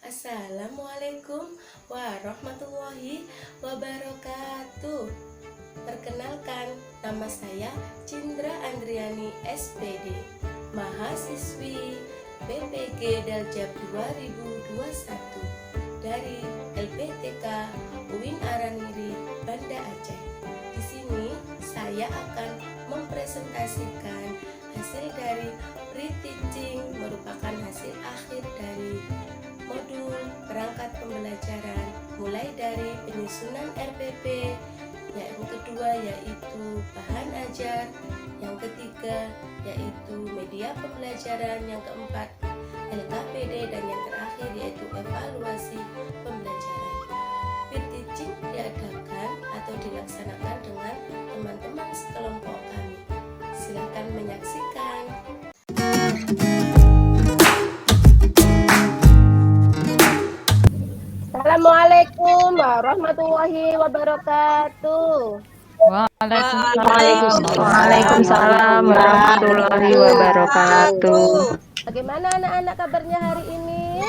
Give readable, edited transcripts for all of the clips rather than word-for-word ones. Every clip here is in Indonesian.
Assalamualaikum warahmatullahi wabarakatuh. Perkenalkan, nama saya Cindra Andriani SPD, mahasiswi BPG Daljab 2021 dari LPTK UIN Araniri, Banda Aceh. Di sini saya akan mempresentasikan hasil dari pre-teaching, merupakan hasil akhir dari modul perangkat pembelajaran mulai dari penyusunan RPP, yang kedua yaitu bahan ajar, yang ketiga yaitu media pembelajaran, yang keempat LKPD, dan yang terakhir yaitu evaluasi pembelajaran. Peer teaching diadakan atau dilaksanakan dengan teman-teman sekelompok kami. Silakan menyaksikan. Assalamualaikum warahmatullahi wabarakatuh. Waalaikumsalam warahmatullahi wabarakatuh. Bagaimana anak-anak kabarnya hari ini?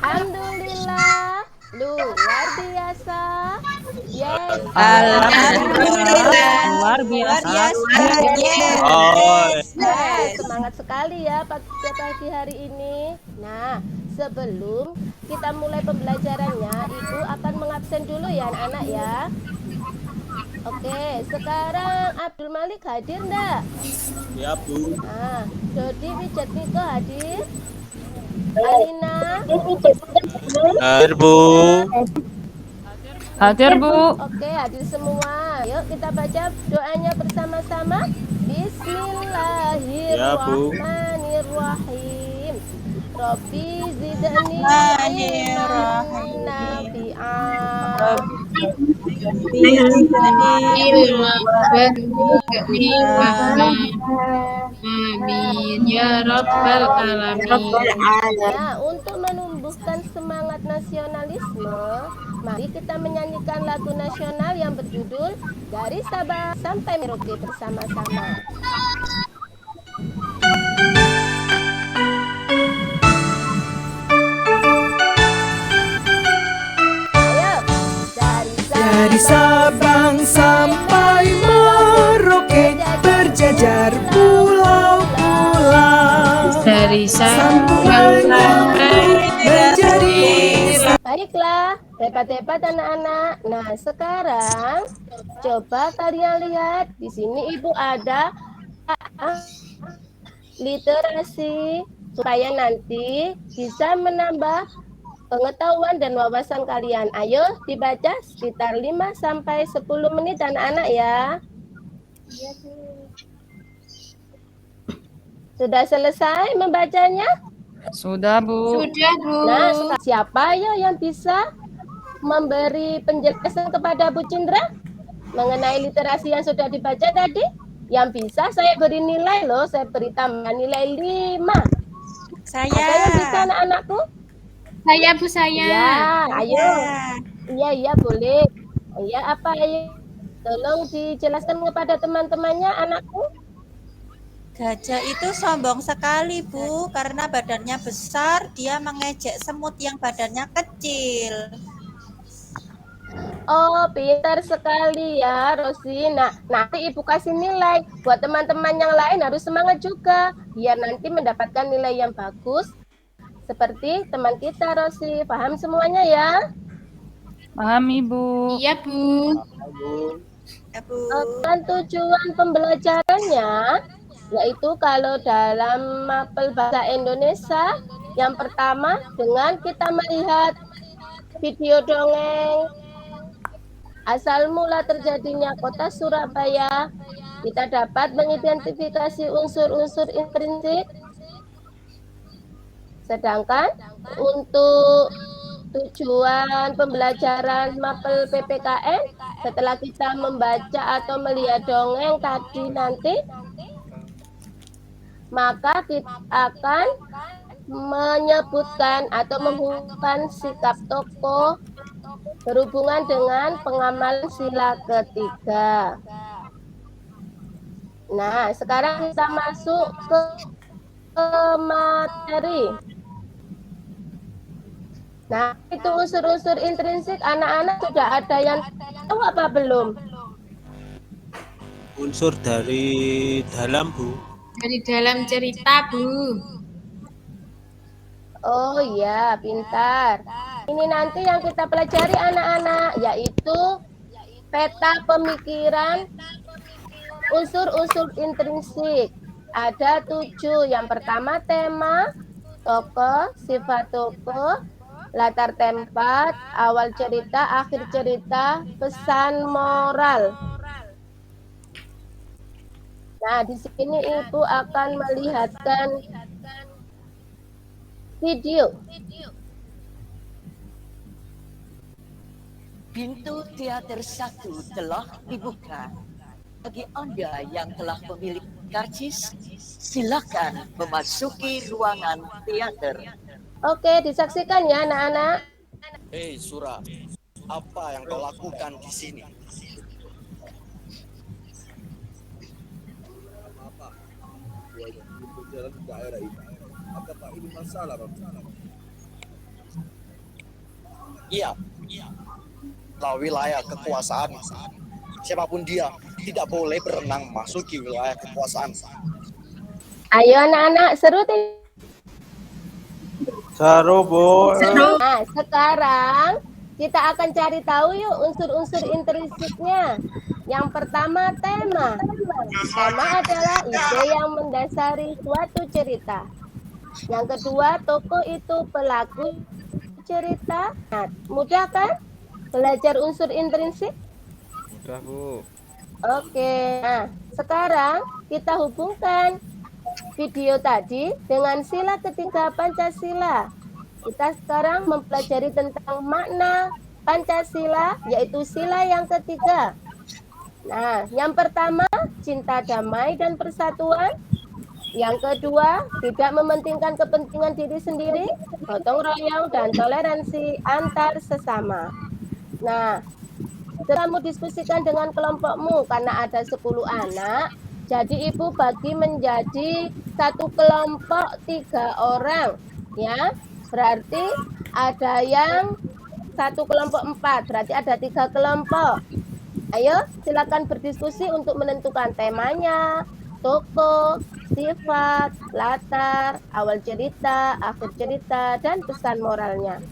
Alhamdulillah, luar biasa. Yes. Alhamdulillah, luar biasa. Yes. Semangat sekali ya pagi hari ini. Nah, sebelum kita mulai pembelajarannya, Ibu akan mengabsen dulu ya anak-anak ya. Oke, sekarang Abdul Malik hadir enggak? Ya, Bu. Nah, Dodi Wijatmiko hadir? Alina? Hadir, Bu. Hadir, Bu. Oke, hadir semua. Yuk kita baca doanya bersama-sama. Bismillahirrahmanirrahim. Rabbi zidni ilman nafi'an. Amin ya rabbal alamin. Nah, untuk menumbuhkan semangat nasionalisme, mari kita menyanyikan lagu nasional yang berjudul Dari Sabang sampai Merauke bersama-sama. Ayo, dari Sabang sampai Merauke berjajar pulau-pulau. Dari Sabang sampai menjadi. Baiklah, hebat-hebat anak-anak. Nah, sekarang coba kalian lihat di sini Ibu ada literasi supaya nanti bisa menambah pengetahuan dan wawasan kalian. Ayo dibaca sekitar 5 sampai 10 menit anak-anak ya. Sudah selesai membacanya? Sudah, Bu. Nah, siapa ya yang bisa memberi penjelasan kepada Bu Cindra mengenai literasi yang sudah dibaca tadi? Yang bisa saya beri nilai loh, saya beri tambahan nilai 5. Saya. Ada yang bisa anak-anakku? Saya, Bu, saya. Ya, ayo. Iya, boleh. Iya, apa ayo? Tolong dijelaskan kepada teman-temannya anakku. Gajah itu sombong sekali, Bu, karena badannya besar, dia mengejek semut yang badannya kecil. Oh, pintar sekali ya, Rosi. Nah, nanti Ibu kasih nilai. Buat teman-teman yang lain harus semangat juga, biar nanti mendapatkan nilai yang bagus. Seperti teman kita, Rosi. Paham semuanya ya? Paham, Ibu. Iya, Bu. Ya, Bu. Dan tujuan pembelajarannya yaitu kalau dalam mapel bahasa Indonesia, yang pertama dengan kita melihat video dongeng asal mula terjadinya kota Surabaya, kita dapat mengidentifikasi unsur-unsur intrinsik. Sedangkan untuk tujuan pembelajaran mapel PPKN, setelah kita membaca atau melihat dongeng tadi nanti, maka kita akan menyebutkan atau menghubungkan sikap tokoh berhubungan dengan pengamalan sila ketiga. Nah, sekarang kita masuk ke materi. Nah, itu unsur-unsur intrinsik anak-anak sudah ada yang tahu apa belum? Unsur dari dalam, Bu. Dari dalam cerita, Bu. Oh iya, pintar. Ini nanti yang kita pelajari anak-anak, yaitu peta pemikiran unsur-unsur intrinsik. Ada 7. Yang pertama tema, tokoh, sifat tokoh, latar tempat, awal cerita, akhir cerita, pesan moral. Nah, di sini Ibu akan melihatkan video. Pintu teater 1 telah dibuka. Bagi Anda yang telah memilih karcis, silakan memasuki ruangan teater. Oke, disaksikan ya anak-anak. Hei Sura, apa yang kau lakukan di sini? Apakah ini masalah, Bang? Iya, lah wilayah kekuasaan. Siapapun dia tidak boleh berenang memasuki wilayah kekuasaan. Ayo anak-anak, seru tidak? Seru, Bu. Nah, sekarang kita akan cari tahu yuk unsur-unsur intrinsiknya. Yang pertama tema. Tema adalah ide yang mendasari suatu cerita. Yang kedua, tokoh itu pelaku cerita. Nah, mudah kan belajar unsur intrinsik? Udah, Bu. Oke, nah sekarang kita hubungkan video tadi dengan sila ketiga Pancasila. Kita sekarang mempelajari tentang makna Pancasila, yaitu sila yang ketiga. Nah, yang pertama, cinta damai dan persatuan. Yang kedua, tidak mementingkan kepentingan diri sendiri, gotong royong, dan toleransi antar sesama. Nah, kamu diskusikan dengan kelompokmu karena ada 10 anak. Jadi Ibu bagi menjadi satu kelompok 3 orang, ya. Berarti ada yang satu kelompok 4, berarti ada 3 kelompok. Ayo, silakan berdiskusi untuk menentukan temanya, tokoh, sifat, latar, awal cerita, akhir cerita, dan pesan moralnya.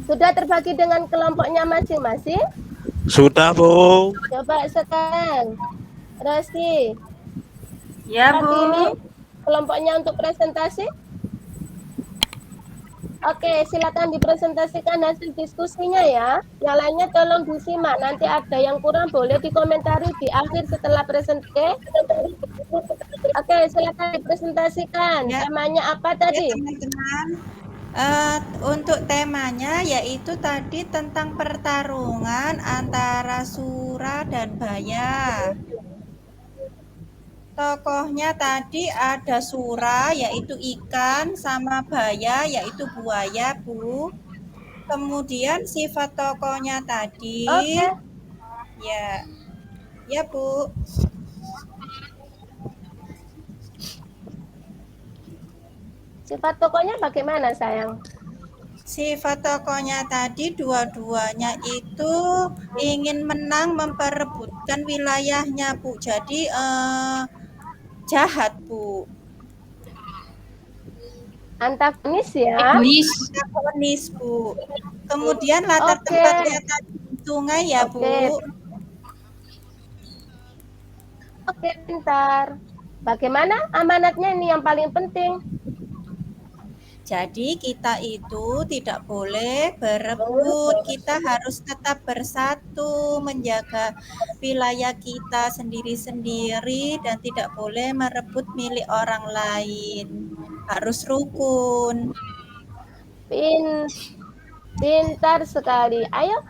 Sudah terbagi dengan kelompoknya masing-masing? Sudah, Bu. Coba sekarang, Rosi. Ya, Bu. Ini kelompoknya untuk presentasi. Oke, silakan dipresentasikan hasil diskusinya ya. Yang lainnya tolong disimak. Nanti ada yang kurang boleh dikomentari di akhir setelah presentasi. Oke, silakan dipresentasikan. Ya. Temanya apa tadi? Ya, teman-teman. Untuk temanya yaitu tadi tentang pertarungan antara Sura dan Baya. Tokohnya tadi ada Sura yaitu ikan, sama Baya yaitu buaya, Bu. Kemudian sifat tokohnya tadi, ya Bu. Sifat tokohnya bagaimana, sayang? Sifat tokohnya tadi dua-duanya itu ingin menang memperebutkan wilayahnya, Bu. Jadi jahat, Bu. Antagonis ya? Antagonis, Bu. Kemudian latar tempatnya tadi sungai ya, Bu. Oke, pintar. Bagaimana amanatnya ini yang paling penting? Jadi kita itu tidak boleh berebut, kita harus tetap bersatu, menjaga wilayah kita sendiri-sendiri dan tidak boleh merebut milik orang lain. Harus rukun. Pintar sekali. Ayo,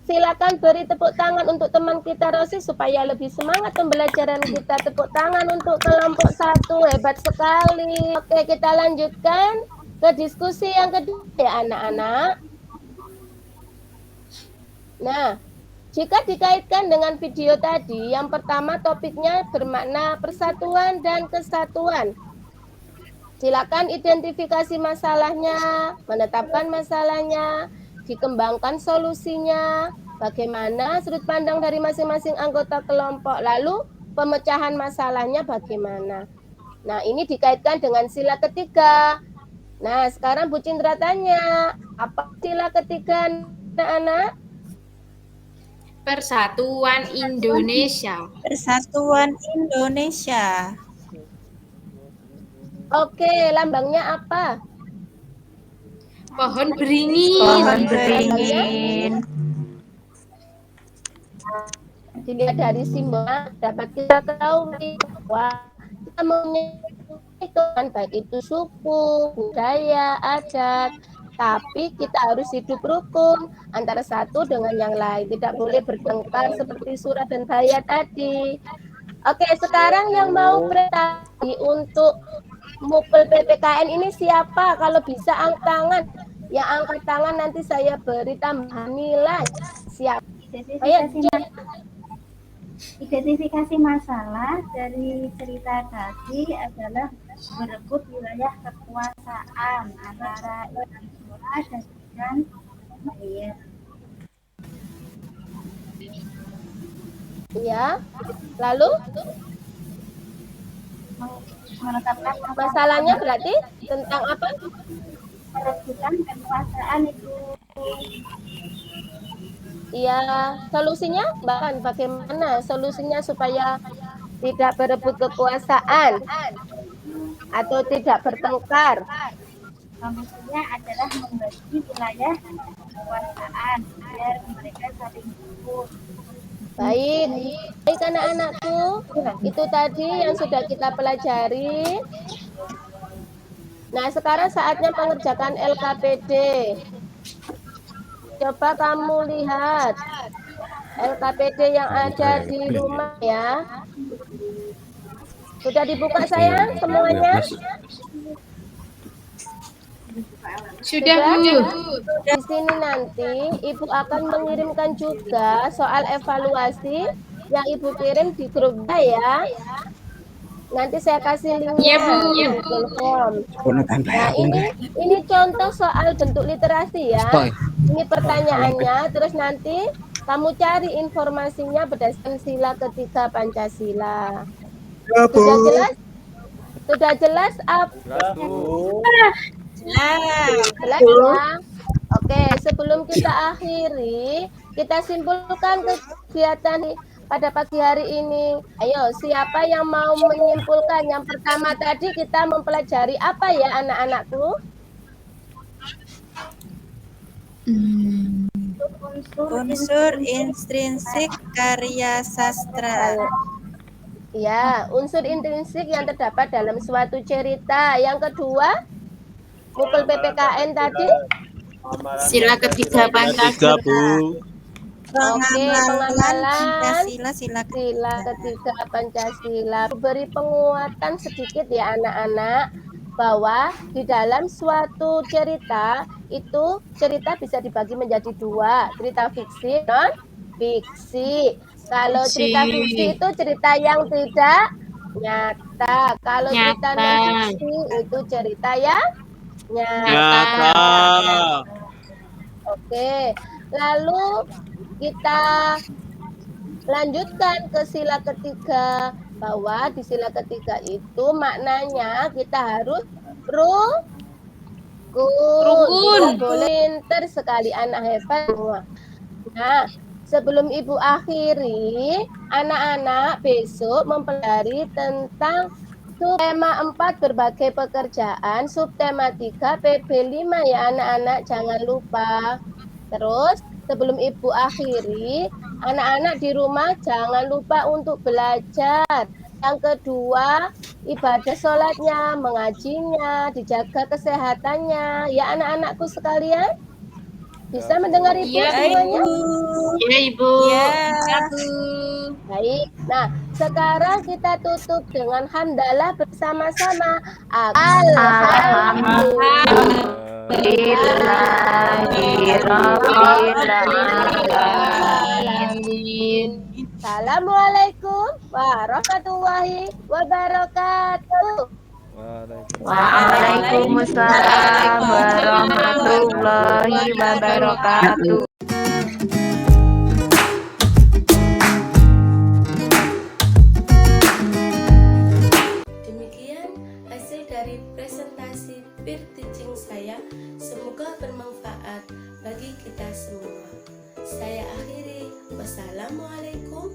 silakan beri tepuk tangan untuk teman kita Rosi supaya lebih semangat pembelajaran kita. Tepuk tangan untuk kelompok 1, hebat sekali. Oke, kita lanjutkan ke diskusi yang kedua ya anak-anak. Nah, jika dikaitkan dengan video tadi, yang pertama topiknya bermakna persatuan dan kesatuan. Silakan identifikasi masalahnya, menetapkan masalahnya, dikembangkan solusinya, bagaimana sudut pandang dari masing-masing anggota kelompok, lalu pemecahan masalahnya bagaimana. Nah, ini dikaitkan dengan sila ketiga. Nah, sekarang Bu Cindra tanya, apa sila ketiga anak-anak? Persatuan Indonesia. Persatuan Indonesia. Oke, lambangnya apa? Pohon beringin. Pohon beringin. Dilihat dari simbol dapat kita ketahui bahwa kita itu kan baik itu suku, budaya, adat, tapi kita harus hidup rukun antara satu dengan yang lain, tidak boleh bertengkar seperti Surah dan Bahaya tadi. Oke, sekarang yang mau prestasi untuk Mupel PPKN ini siapa? Kalau bisa angkat tangan. Yang angkat tangan nanti saya beri tambahan nilai. Siap. Identifikasi masalah dari cerita tadi adalah berebut wilayah kekuasaan antara ikan surah dan ikan air. Ya. Lalu menetapkan masalahnya berarti tentang apa? Perebutan kekuasaan itu. Iya, solusinya bahkan bagaimana solusinya supaya tidak berebut kekuasaan atau tidak bertengkar? Solusinya adalah membagi wilayah kekuasaan biar mereka saling berebut. Baik anak-anakku, itu tadi yang sudah kita pelajari. Nah, sekarang saatnya mengerjakan LKPD. Coba kamu lihat LKPD yang ada di rumah ya. Sudah dibuka sayang semuanya? Sudah, Bu. Di sini nanti Ibu akan mengirimkan juga soal evaluasi yang Ibu kirim di grup ya. Nanti saya kasih linknya di Google Form. Nah, ini contoh soal bentuk literasi ya. Ini pertanyaannya, terus nanti kamu cari informasinya berdasarkan sila ketiga Pancasila. Sudah jelas? Sudah jelas apa? Jelas ya? Oke, sebelum kita akhiri, kita simpulkan kegiatan pada pagi hari ini. Ayo, siapa yang mau menyimpulkan? Yang pertama tadi kita mempelajari apa ya anak-anakku? Unsur intrinsik karya sastra. Ya, unsur intrinsik yang terdapat dalam suatu cerita. Yang kedua, Mupel PPKN tadi? Sila ketiga Pancasila. Pengamalan sila ketiga Pancasila. Beri penguatan sedikit ya anak-anak bahwa di dalam suatu cerita itu cerita bisa dibagi menjadi dua, cerita fiksi non fiksi. Kalau cerita fiksi itu cerita yang tidak nyata. Kalau cerita non fiksi itu cerita yang nyata. Oke, lalu kita lanjutkan ke sila ketiga, bahwa di sila ketiga itu maknanya kita harus rukun. Boleh pinter sekali, anak hebat semua. Nah, sebelum Ibu akhiri, anak-anak besok mempelajari tentang subtema 4 berbagai pekerjaan, subtema 3 PB5 ya anak-anak, jangan lupa. Terus sebelum Ibu akhiri, anak-anak di rumah jangan lupa untuk belajar. Yang kedua, ibadah sholatnya, mengajinya, dijaga kesehatannya. Ya anak-anakku sekalian, bisa mendengar Ibu semuanya? Iya, Ibu. Ya. Baik, nah sekarang kita tutup dengan hamdalah bersama-sama. Alhamdulillahirrahmanirrahim. Assalamualaikum warahmatullahi wabarakatuh. Waalaikumsalam. Waalaikumsalam warahmatullahi wabarakatuh. Demikian hasil dari presentasi peer teaching saya. Semoga bermanfaat bagi kita semua. Saya akhiri. Wassalamualaikum